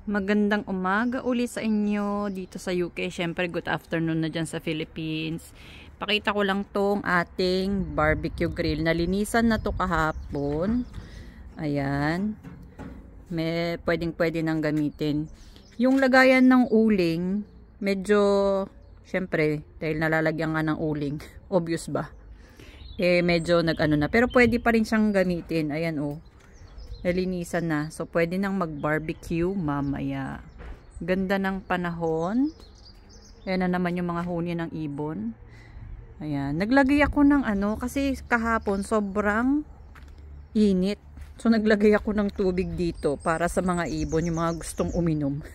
Magandang umaga uli sa inyo dito sa UK. Syempre, good afternoon na dyan sa Philippines. Pakita ko lang tong ating barbecue grill. Nalinisan na to kahapon. Ayan. May pwedeng nang gamitin. Yung lagayan ng uling, medyo, syempre, dahil nalalagyan nga ng uling, obvious ba? Medyo nag-ano na. Pero pwede pa rin siyang gamitin. Ayan, oh. Nalinisan na. So, pwede nang mag-barbecue mamaya. Ganda ng panahon. Ayan na naman yung mga huni ng ibon. Ayan. Naglagay ako ng kasi kahapon sobrang init. So, naglagay ako ng tubig dito para sa mga ibon, yung mga gustong uminom.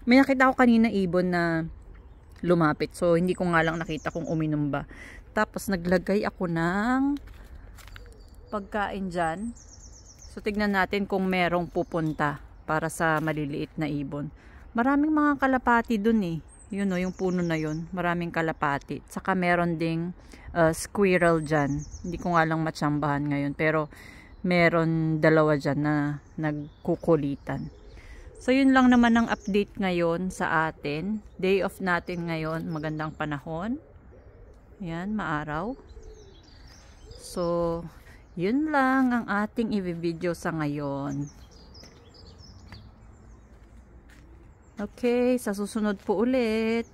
May nakita ko kanina ibon na lumapit. So, hindi ko nga lang nakita kung uminom ba. Tapos, naglagay ako ng pagkain dyan. So, tignan natin kung merong pupunta para sa maliliit na ibon. Maraming mga kalapati dun eh. Yun o, yung puno na yun. Maraming kalapati. Saka meron ding squirrel dyan. Hindi ko nga lang matsambahan ngayon. Pero, meron dalawa dyan na nagkukulitan. So, yun lang naman ang update ngayon sa atin. Day off natin ngayon. Magandang panahon. Yan, maaraw. So, yun lang ang ating i-video sa ngayon. Okay, sa susunod po ulit.